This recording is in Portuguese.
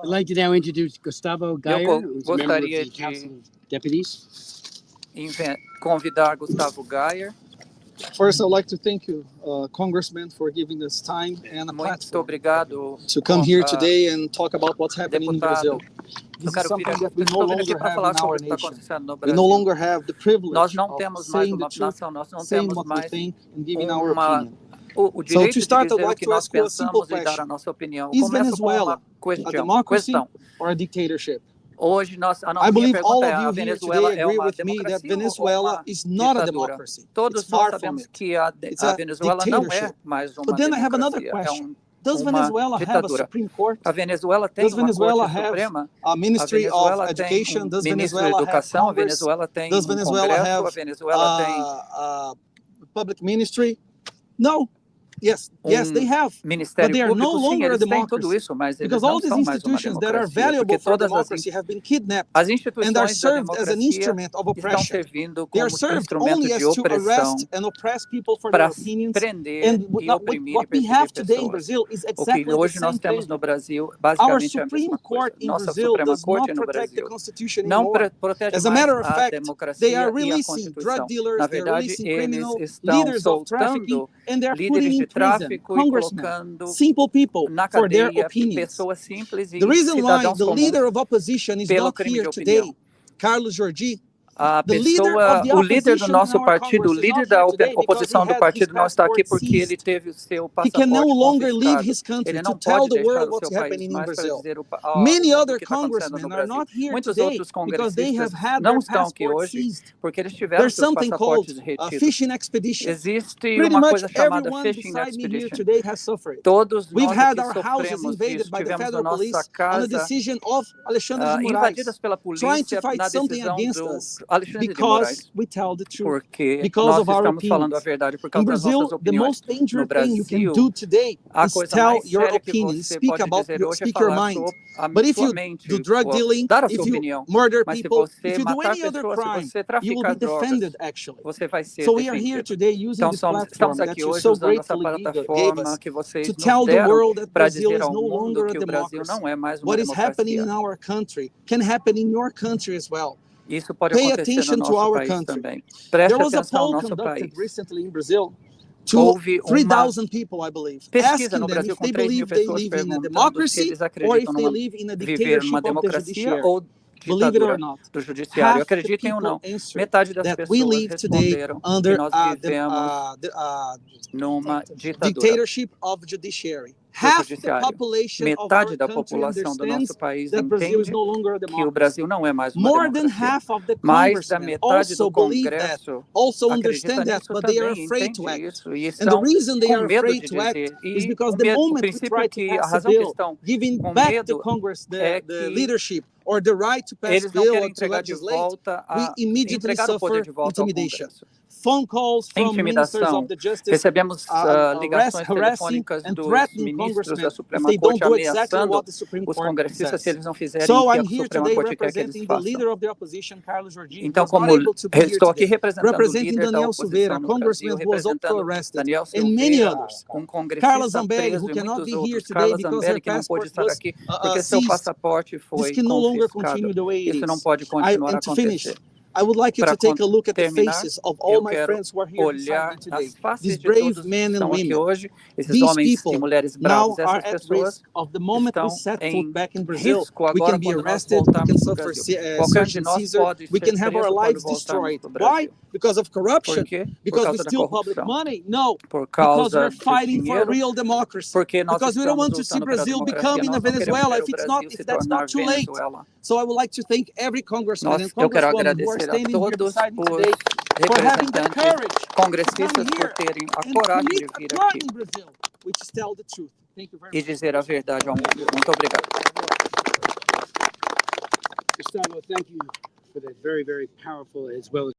I'd like to now introduce Gustavo Geyer, who's a member of the Council of Deputies. Convidar Gustavo Geyer. First, I'd like to thank you, Congressman, for giving us time and a Muito platform obrigado, to come here today and talk about what's happening in deputado. Brazil. This is something that we no Estou vindo aqui longer para have falar in sobre our o que está nation. acontecendo no We Brasil. no longer have the Nós privilege não of temos mais saying the uma truth, nação, nós não saying temos what we mais think, and giving our opinion. o direito de start, I'd dizer o like que to nós ask you a simple pensamos e dar a question. nossa opinião. Is Começo Venezuela com uma a democracy questão. or a dictatorship? Hoje, I believe all pergunta of é, a you here Venezuela today é agree uma with me that democracia ou Venezuela uma is not a ditadura? democracy. Todos It's nós far from sabemos it. que a Venezuela não é mais uma But then I have another democracia, question. Does uma Venezuela have a ditadura. Supreme Court? A Venezuela tem Does uma Venezuela Corte have Suprema, a Ministry a of Venezuela Education? tem Does ministro da Venezuela have Educação, a Congress? Venezuela tem Does Venezuela Congresso, have a Venezuela tem public ministry? No. Yes, they have. But Ministério they are no Público, sim, longer a eles têm tudo democracy. isso, mas eles Because não all these são mais uma institutions that are democracia, valuable porque for todas democracy have been kidnapped as and are instituições da served as an democracia instrument of estão oppression. servindo They como are served instrumento only de as to opressão arrest and oppress people for their para opinions. prender And e oprimir e what we perseguir have today in pessoas. Brazil is O que exactly the hoje nós same temos thing. no Brasil, Our basicamente é a Supreme mesma Court coisa. in Nossa Brazil Suprema does Corte not no protect the Brasil Constitution não anymore. protege As a mais matter of a fact, they democracia are e a releasing drug Constituição. dealers, Na they are verdade, releasing eles criminal estão leaders of trafficking, soltando and they are líderes putting de in prison tráfico e congressmen, colocando simple people na for their cadeia opinions. pessoas simples e The reason why cidadãos the comuns leader of opposition is pelo not crime here de opinião. today, Carlos Jordi, A the leader of the o líder do opposition in nosso our partido, o Congress is líder not da here today because oposição he do had his partido não está aqui passport porque ele seized. teve o seu He can no passaporte longer leave confiscado. his country Ele to não tell pode the deixar world o what's seu país happening in mais para Brazil. dizer ao Many mundo o other que está acontecendo congressmen no are Brasil. not here Muitos today outros because they have congressistas had não their estão aqui passports hoje seized. porque eles tiveram There's seus something called passaportes a retidos. fishing expedition. Existe Pretty uma much coisa chamada everyone fishing beside me here expedition. today has suffered. Todos We've nós had aqui our houses sofremos invaded disso. by the Tivemos a federal nossa police on the casa decision of Alexandre de Moraes, invadidas pela trying to polícia fight na something decisão against do us Alexandre de Moraes. because we tell the truth, Porque because nós of our estamos falando a opinions. verdade por In causa das Brazil, nossas the opiniões. most No dangerous thing you can Brasil, do today a is coisa tell mais your séria que opinion, você speak pode dizer hoje é speak your falar mind. a But if sua you mente, do drug dealing, dar a if sua you opinião. murder Mas se people, você if you do matar any other pessoas, se crime, você you will be traficar drogas, defended actually. você vai ser So we are here defendido. today using Então this estamos platform that aqui you hoje so usando essa gratefully gave plataforma us que vocês to nos tell the deram world that para Brazil dizer is ao no mundo longer a que o Brasil democracy. não é mais uma What is happening democracia. in our country can happen in your country as well. Isso pode Pay acontecer no attention to nosso our país country. também. There Preste was a atenção ao poll nosso conducted país. recently in Brazil to Houve uma 3,000 people, I believe, pesquisa asking no them Brasil if com they 3.000 believe they pessoas live in a perguntando se democracy eles or if acreditam they numa live in a viver numa dictatorship of the democracia judiciary. ou Believe it or ditadura not, do judiciário. half the Acreditem ou people não, answered metade das that we pessoas live today responderam que under nós vivemos numa ditadura dictatorship of judiciary. do Half the judiciário. population of Metade our da country população do understands nosso país that Brazil is entende no longer a que o democracy. Brasil não é mais uma More than democracia. half of the Mais da congressmen metade also do believe that, Congresso also acredita understand that, nisso but they are também, afraid to entende act. isso, e And the estão reason they com are medo afraid de to act dizer. is E because o the medo, o moment we princípio try é to que a pass a razão que bill, estão giving com back medo to Congress é the que leadership or the right to pass eles não bill querem or to entregar de legislate, volta we immediately entregar o poder suffer de volta ao intimidation. Congresso. Phone calls from ministers Intimidação. of the justice Recebemos ligações harassing telefônicas and dos threatening ministros congressmen da if Suprema they don't Corte do exactly ameaçando what the Supreme os Court congressistas se says. eles não fizerem So o que I'm a here Suprema today Corte quer que eles representing the façam. leader of the opposition, Carlos Jordi, Então, who was not como able to be here estou aqui today. representando o Representing líder da Daniel oposição Silveira, no Brasil, congressman who was also representando arrested, Daniel and many Silveira, others. congressista Carla Zambelli, preso who e cannot muitos be here outros. today Carla because Zambelli, her que não pôde passport estar was aqui porque seu seized. passaporte This foi can no longer confiscado. continue the way it Isso não is. pode continuar a And to finish, acontecer. I would like you to Para take a look at the terminar, faces of all eu my quero friends who are here beside olhar me today. as faces These de brave todos que men and estão aqui women. hoje, esses These homens e people mulheres now bravos, are essas at pessoas risk of the moment we estão set foot em back in Brazil. risco We agora can be quando nós arrested, we voltarmos can para o suffer Brasil. Qualquer search de and nós seizure, pode we ser can have our preso quando lives voltarmos destroyed. para o Brasil. Why? Because of corruption? Por quê? Por Because we causa da steal public corrupção. money? No. Por Because causa we're do fighting for dinheiro. real democracy. Porque nós Because we don't estamos want to see lutando pela Brazil democracia. becoming a Nós não queremos Venezuela ver o if Brasil se that's tornar not too late. Venezuela. So I would like to thank every congressman and Eu quero congresswoman who are agradecer a standing here todos beside me os today for having the representantes courage congressistas come por here terem a and coragem de commit a vir crime aqui in Brazil, which is tell the truth. Thank you very e much. dizer a verdade ao mundo. Muito obrigado. Gustavo, thank you for that very, very powerful as well as